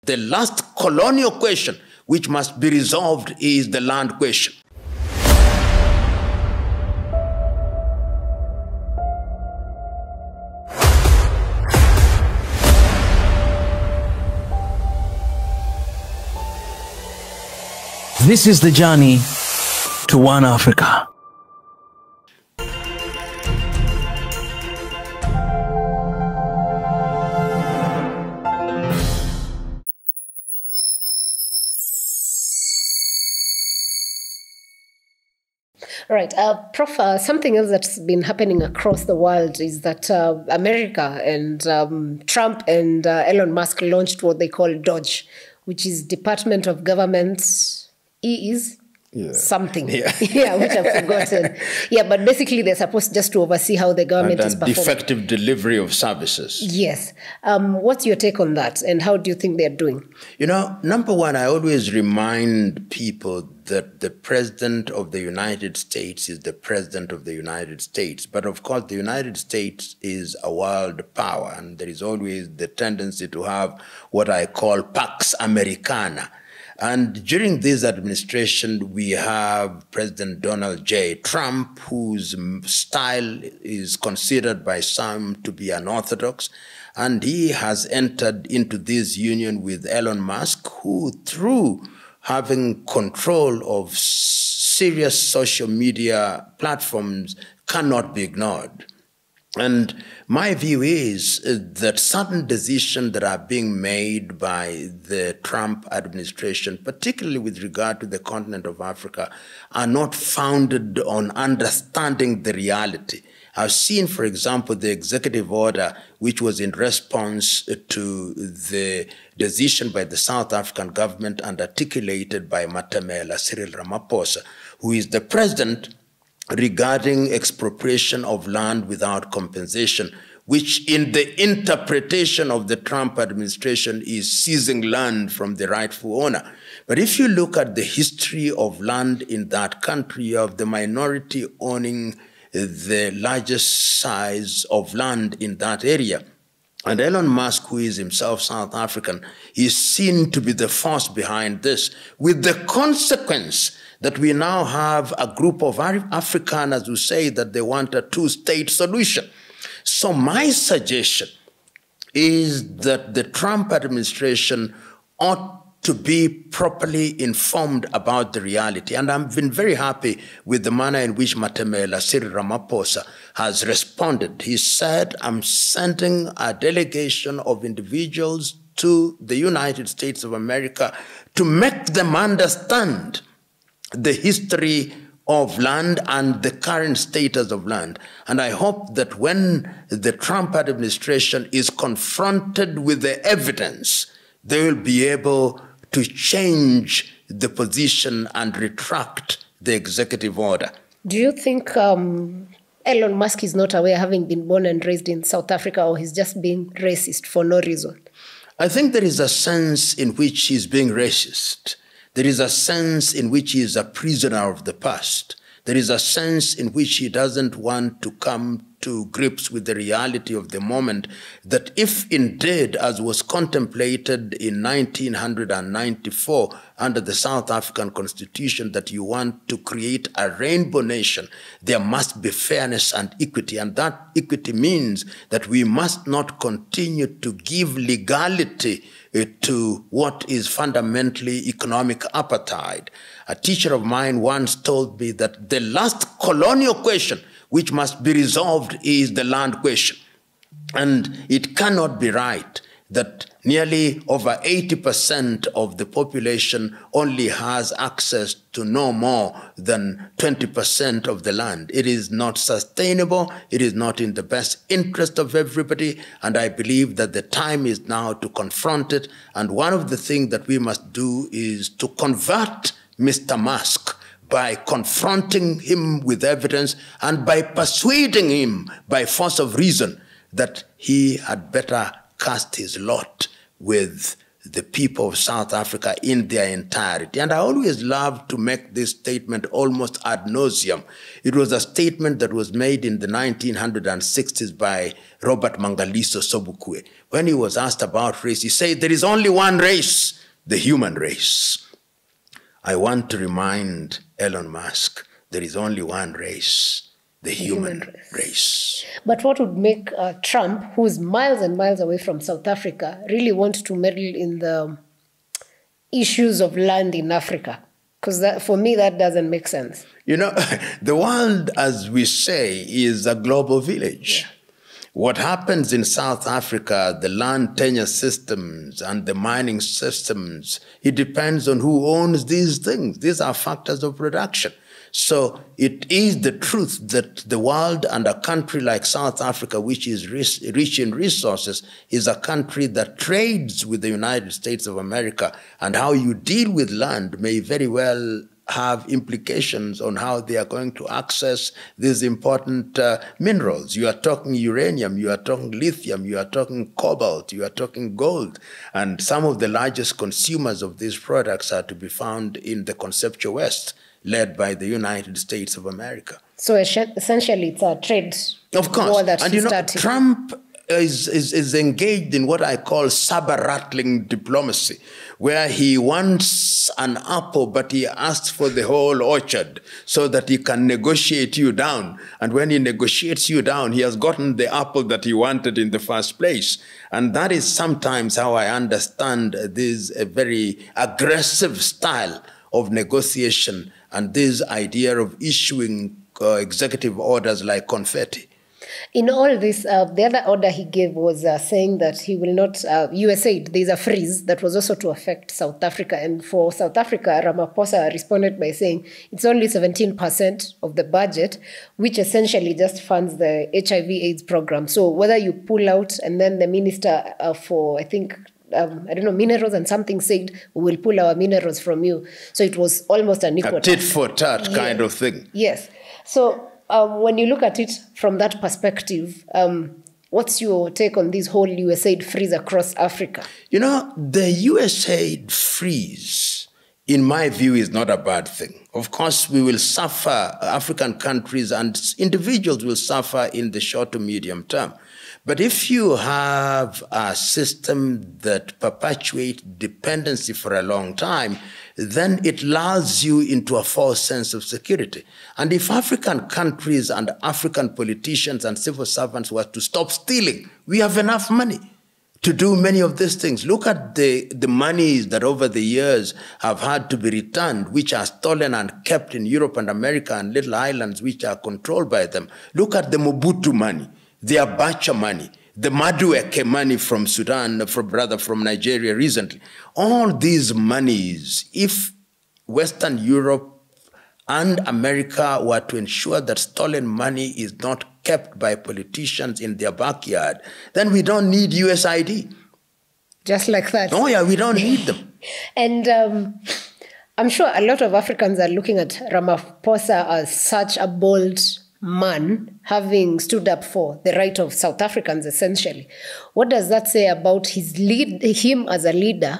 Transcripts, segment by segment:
The last colonial question which must be resolved is the land question. This is the journey to One Africa. Right. Prof, something else that's been happening across the world is that America and Trump and Elon Musk launched what they call DOGE, which is Department of Government something. Yeah. Yeah, which I've forgotten. Yeah, but basically they're supposed just to oversee how the government is performing. Effective delivery of services. Yes. What's your take on that, and how do you think they're doing? You know, number one, I always remind people that the President of the United States is the President of the United States. But of course, the United States is a world power, and there is always the tendency to have what I call Pax Americana. And during this administration, we have President Donald J. Trump, whose style is considered by some to be unorthodox. And he has entered into this union with Elon Musk, who, through having control of serious social media platforms, cannot be ignored. And my view is that certain decisions that are being made by the Trump administration, particularly with regard to the continent of Africa, are not founded on understanding the reality. I've seen, for example, the executive order, which was in response to the decision by the South African government and articulated by Matamela Cyril Ramaphosa, who is the president, regarding expropriation of land without compensation, which in the interpretation of the Trump administration is seizing land from the rightful owner. But if you look at the history of land in that country, you have the minority owning the largest size of land in that area. And Elon Musk, who is himself South African, is seen to be the force behind this, with the consequence that we now have a group of Afrikaners who say that they want a two-state solution. So my suggestion is that the Trump administration ought to be properly informed about the reality. And I've been very happy with the manner in which Matamela Cyril Ramaphosa has responded. He said, I'm sending a delegation of individuals to the United States of America to make them understand the history of land and the current status of land. And I hope that when the Trump administration is confronted with the evidence, they will be able to change the position and retract the executive order. Do you think Elon Musk is not aware, having been born and raised in South Africa, or he's just being racist for no reason? I think there is a sense in which he's being racist. There is a sense in which he is a prisoner of the past. There is a sense in which he doesn't want to come to grips with the reality of the moment, that if indeed, as was contemplated in 1994 under the South African Constitution, that you want to create a rainbow nation, there must be fairness and equity. And that equity means that we must not continue to give legality to what is fundamentally economic apartheid. A teacher of mine once told me that the last colonial question which must be resolved is the land question. And it cannot be right that nearly over 80% of the population only has access to no more than 20% of the land. It is not sustainable. It is not in the best interest of everybody. And I believe that the time is now to confront it. And one of the things that we must do is to convert Mr. Musk by confronting him with evidence and by persuading him by force of reason that he had better cast his lot with the people of South Africa in their entirety. And I always love to make this statement almost ad nauseum. It was a statement that was made in the 1960s by Robert Mangaliso Sobukwe. When he was asked about race, he said, there is only one race, the human race. I want to remind Elon Musk, there is only one race, the human race. But what would make Trump, who's miles and miles away from South Africa, really want to meddle in the issues of land in Africa? Because for me, that doesn't make sense. You know, the world, as we say, is a global village. Yeah. What happens in South Africa, the land tenure systems and the mining systems, it depends on who owns these things. These are factors of production. So it is the truth that the world and a country like South Africa, which is rich in resources, is a country that trades with the United States of America, and how you deal with land may very well have implications on how they are going to access these important minerals. You are talking uranium, you are talking lithium, you are talking cobalt, you are talking gold. And some of the largest consumers of these products are to be found in the conceptual West, led by the United States of America. So essentially it's a trade of course. War that and you know, started. Trump is engaged in what I call saber-rattling diplomacy, where he wants an apple, but he asks for the whole orchard so that he can negotiate you down. And when he negotiates you down, he has gotten the apple that he wanted in the first place. And that is sometimes how I understand this very aggressive style of negotiation and this idea of issuing executive orders like confetti. In all this, the other order he gave was saying that he will not, USAID, there's a freeze that was also to affect South Africa. And for South Africa, Ramaphosa responded by saying it's only 17% of the budget, which essentially just funds the HIV/AIDS program. So whether you pull out, and then the minister for, I think, I don't know, minerals and something said, we will pull our minerals from you. So it was almost an equal. A tit for tat kind of thing. Yes. So when you look at it from that perspective, what's your take on this whole USAID freeze across Africa? You know, the USAID freeze, in my view, is not a bad thing. Of course, we will suffer, African countries and individuals will suffer in the short to medium term. But if you have a system that perpetuates dependency for a long time, then it lulls you into a false sense of security. And if African countries and African politicians and civil servants were to stop stealing, we have enough money to do many of these things. Look at the monies that over the years have had to be returned, which are stolen and kept in Europe and America and little islands which are controlled by them. Look at the Mobutu money, the Abacha money, the Madueke money from Sudan, from Nigeria recently. All these monies, if Western Europe and America were to ensure that stolen money is not kept by politicians in their backyard, then we don't need USAID. Just like that. Oh yeah, we don't need them. And I'm sure a lot of Africans are looking at Ramaphosa as such a bold man, having stood up for the right of South Africans, essentially. What does that say about him as a leader?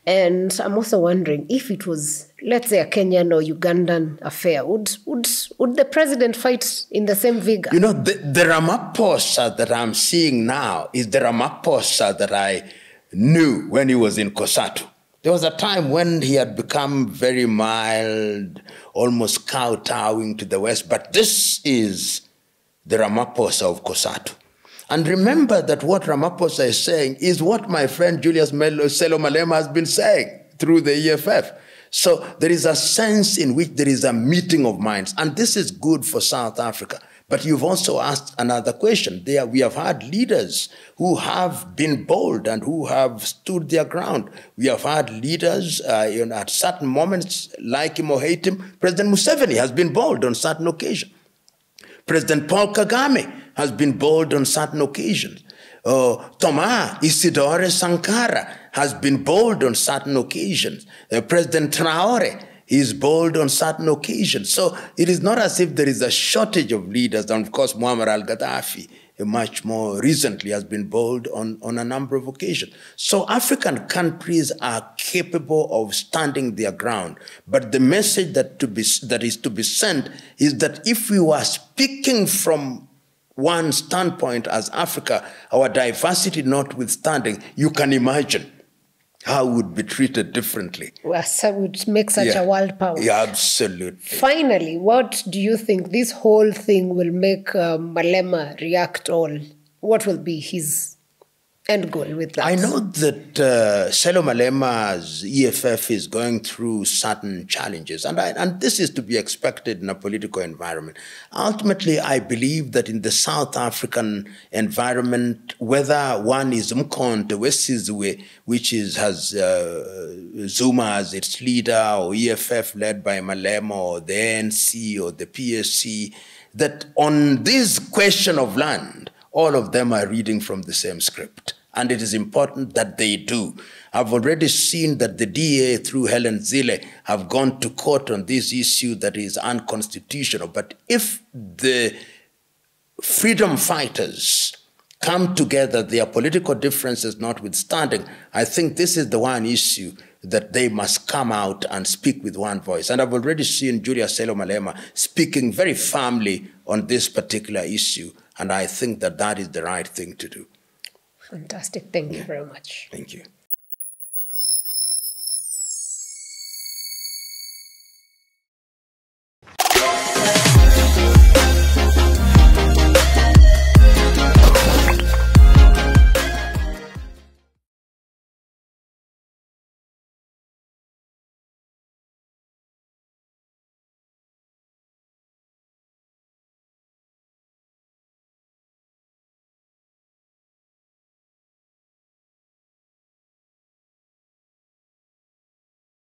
And I'm also wondering, if it was, let's say, a Kenyan or Ugandan affair, would the president fight in the same vigor? You know, the Ramaphosa that I'm seeing now is the Ramaphosa that I knew when he was in COSATU. There was a time when he had become very mild, almost kowtowing to the West, but this is the Ramaphosa of COSATU. And remember that what Ramaphosa is saying is what my friend Julius Selo Malema has been saying through the EFF. So there is a sense in which there is a meeting of minds, and this is good for South Africa. But you've also asked another question. We have had leaders who have been bold and who have stood their ground. We have had leaders at certain moments, like him or hate him. President Museveni has been bold on certain occasions. President Paul Kagame has been bold on certain occasions. Thomas Isidore Sankara has been bold on certain occasions. President Traore is bold on certain occasions. So it is not as if there is a shortage of leaders. And of course, Muammar al-Gaddafi much more recently has been bold on a number of occasions. So African countries are capable of standing their ground. But the message that is to be sent is that if we were speaking from one standpoint as Africa, our diversity notwithstanding, you can imagine how it would be treated differently. Well, so would make such a world power. Yeah, absolutely. Finally, what do you think this whole thing will make Malema react on? What will be his end goal with that? I know that Sello Malema's EFF is going through certain challenges, and this is to be expected in a political environment. Ultimately, I believe that in the South African environment, whether one is Mkhonto, Wesizwe, which has Zuma as its leader, or EFF led by Malema, or the ANC, or the PSC, that on this question of land, all of them are reading from the same script. And it is important that they do. I've already seen that the DA, through Helen Zille, have gone to court on this issue that is unconstitutional. But if the freedom fighters come together, their political differences notwithstanding, I think this is the one issue that they must come out and speak with one voice. And I've already seen Julius Sello Malema speaking very firmly on this particular issue. And I think that that is the right thing to do. Fantastic. Thank you very much. Thank you.